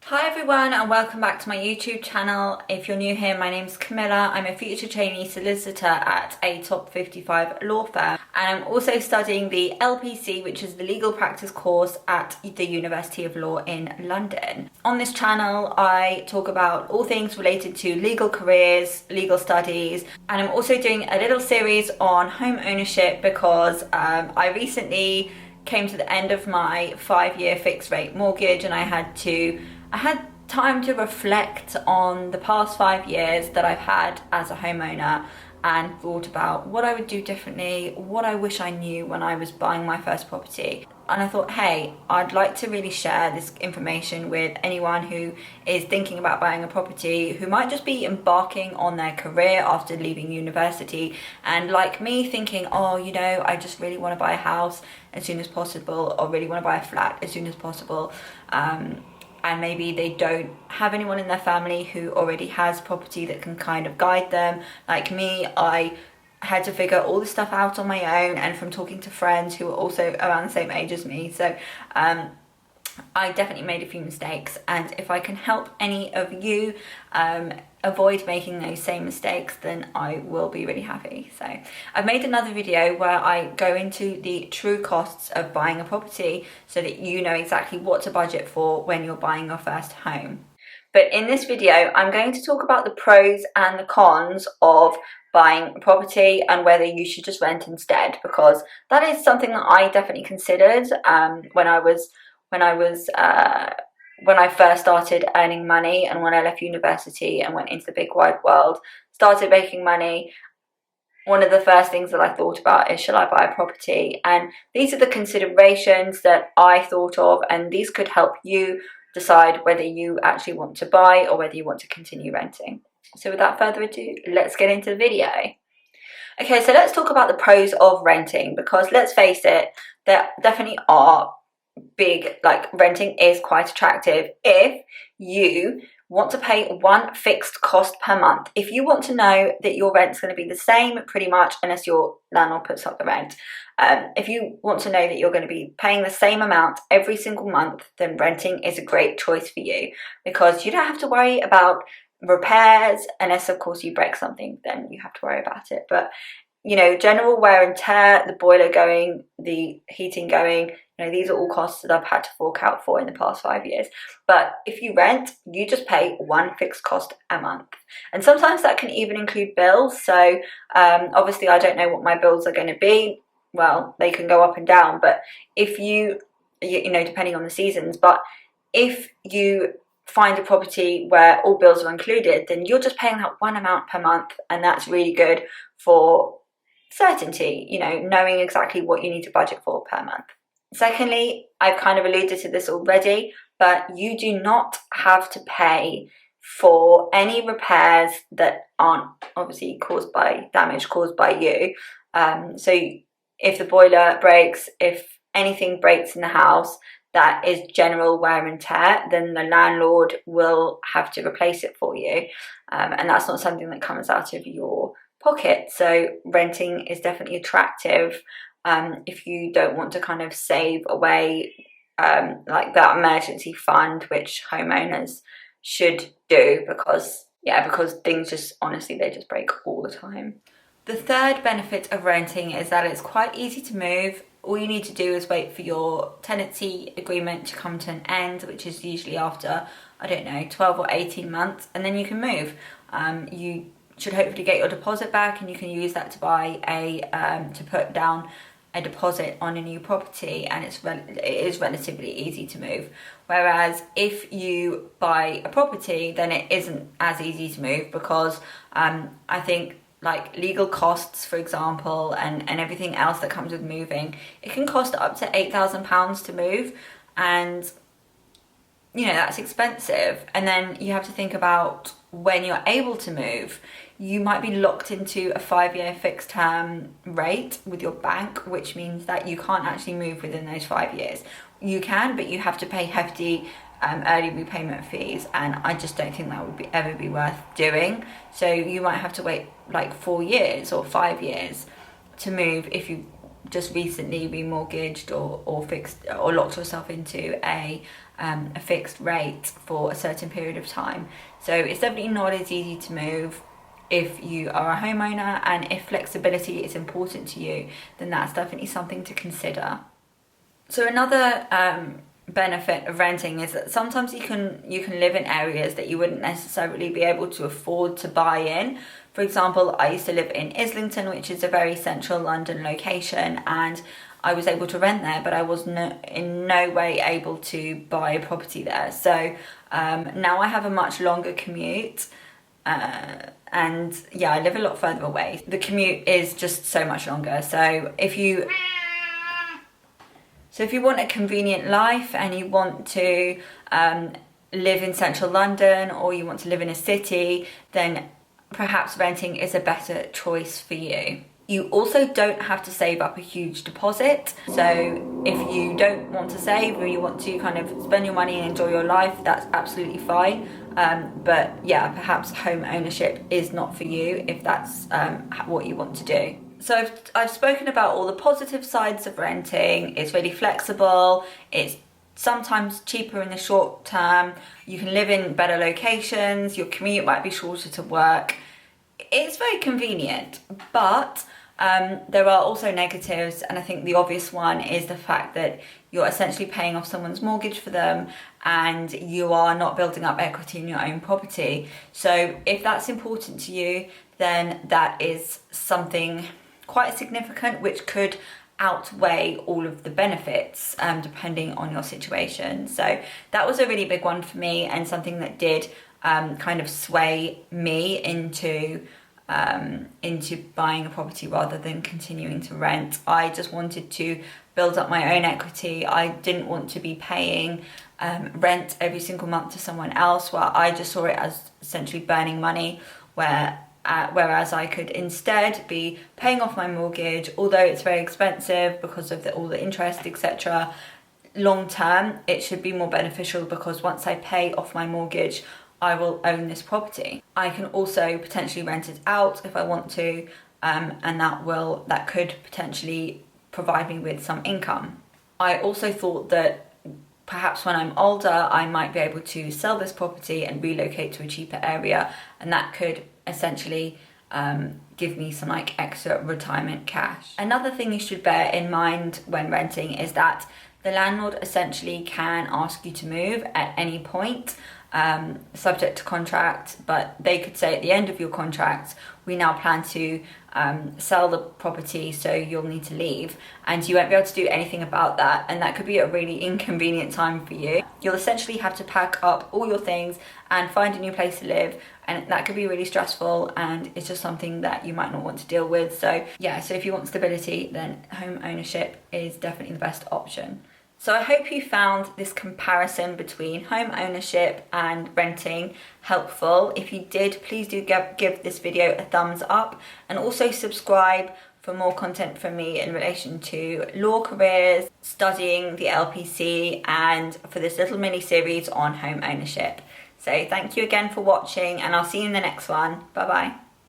Hi everyone and welcome back to my YouTube channel. If you're new here, my name's Camilla. I'm a future trainee solicitor at a top 55 law firm, and I'm also studying the LPC, which is the legal practice course at the University of Law in London. On this channel I talk about all things related to legal careers, legal studies, and I'm also doing a little series on home ownership because I recently came to the end of my 5-year fixed rate mortgage, and I had time to reflect on the past 5 years that I've had as a homeowner and thought about what I would do differently, what I wish I knew when I was buying my first property. And I thought, hey, I'd like to really share this information with anyone who is thinking about buying a property, who might just be embarking on their career after leaving university, and like me thinking, oh, I just really want to buy a house as soon as possible, or really want to buy a flat as soon as possible. And maybe they don't have anyone in their family who already has property that can kind of guide them. Like me, I had to figure all this stuff out on my own, and from talking to friends who were also around the same age as me. So I definitely made a few mistakes, and if I can help any of you avoid making those same mistakes, then I will be really happy. So I've made another video where I go into the true costs of buying a property so that you know exactly what to budget for when you're buying your first home. But in this video, I'm going to talk about the pros and the cons of buying a property and whether you should just rent instead, because that is something that I definitely considered when I first started earning money, and when I left university and went into the big wide world, started making money. One of the first things that I thought about is, should I buy a property? And these are the considerations that I thought of, and these could help you decide whether you actually want to buy or whether you want to continue renting. So without further ado, let's get into the video. Okay, so let's talk about the pros of renting, because let's face it, there definitely are renting is quite attractive if you want to pay one fixed cost per month. If you want to know that your rent's going to be the same pretty much unless your landlord puts up the rent, if you want to know that you're going to be paying the same amount every single month, then renting is a great choice for you, because you don't have to worry about repairs, unless of course you break something, then you have to worry about it. But general wear and tear, the boiler going, the heating going, these are all costs that I've had to fork out for in the past 5 years. But if you rent, you just pay one fixed cost a month. And sometimes that can even include bills. So obviously I don't know what my bills are going to be. Well, they can go up and down, but if you depending on the seasons, but if you find a property where all bills are included, then you're just paying that one amount per month, and that's really good for certainty, knowing exactly what you need to budget for per month. Secondly, I've kind of alluded to this already, but you do not have to pay for any repairs that aren't obviously damage caused by you. So if the boiler breaks, if anything breaks in the house that is general wear and tear, then the landlord will have to replace it for you. And that's not something that comes out of your pocket. So renting is definitely attractive if you don't want to kind of save away like that emergency fund, which homeowners should do, because things just honestly, they just break all the time. The third benefit of renting is that it's quite easy to move. All you need to do is wait for your tenancy agreement to come to an end, which is usually after, 12 or 18 months, and then you can move. You should hopefully get your deposit back, and you can use that to put down a deposit on a new property, and it is relatively easy to move. Whereas if you buy a property, then it isn't as easy to move, because I think like legal costs, for example, and everything else that comes with moving, it can cost up to £8,000 to move, and that's expensive. And then you have to think about when you're able to move. You might be locked into a 5-year fixed term rate with your bank, which means that you can't actually move within those 5 years. You can, but you have to pay hefty early repayment fees, and I just don't think that would ever be worth doing. So you might have to wait like 4 years or 5 years to move if you just recently remortgaged or fixed or locked yourself into a a fixed rate for a certain period of time. So it's definitely not as easy to move if you are a homeowner, and if flexibility is important to you, then that's definitely something to consider. So another benefit of renting is that sometimes you can live in areas that you wouldn't necessarily be able to afford to buy in. For example, I used to live in Islington, which is a very central London location, and I was able to rent there, but I was in no way able to buy a property there. So now I have a much longer commute, and yeah, I live a lot further away. The commute is just so much longer. So if you want a convenient life and you want to live in central London, or you want to live in a city, then perhaps renting is a better choice for you. You also don't have to save up a huge deposit. So if you don't want to save, or you want to kind of spend your money and enjoy your life, that's absolutely fine. But yeah, perhaps home ownership is not for you if that's what you want to do. So I've spoken about all the positive sides of renting. It's really flexible. It's sometimes cheaper in the short term. You can live in better locations. Your commute might be shorter to work. It's very convenient, but there are also negatives, and I think the obvious one is the fact that you're essentially paying off someone's mortgage for them, and you are not building up equity in your own property. So if that's important to you, then that is something quite significant, which could outweigh all of the benefits depending on your situation. So that was a really big one for me, and something that did kind of sway me into buying a property rather than continuing to rent. I just wanted to build up my own equity. I didn't want to be paying rent every single month to someone else, where I just saw it as essentially burning money, whereas I could instead be paying off my mortgage, although it's very expensive because of all the interest, etc. Long term, it should be more beneficial, because once I pay off my mortgage, I will own this property. I can also potentially rent it out if I want to, and that could potentially provide me with some income. I also thought that perhaps when I'm older, I might be able to sell this property and relocate to a cheaper area, and that could essentially give me some extra retirement cash. Another thing you should bear in mind when renting is that the landlord essentially can ask you to move at any point, subject to contract, but they could say at the end of your contract, we now plan to sell the property, so you'll need to leave, and you won't be able to do anything about that, and that could be a really inconvenient time for you. You'll essentially have to pack up all your things and find a new place to live, and that could be really stressful, and it's just something that you might not want to deal with. So yeah, so if you want stability, then home ownership is definitely the best option. So I hope you found this comparison between home ownership and renting helpful. If you did, please do give this video a thumbs up, and also subscribe for more content from me in relation to law careers, studying the LPC, and for this little mini series on home ownership. So thank you again for watching, and I'll see you in the next one. Bye bye.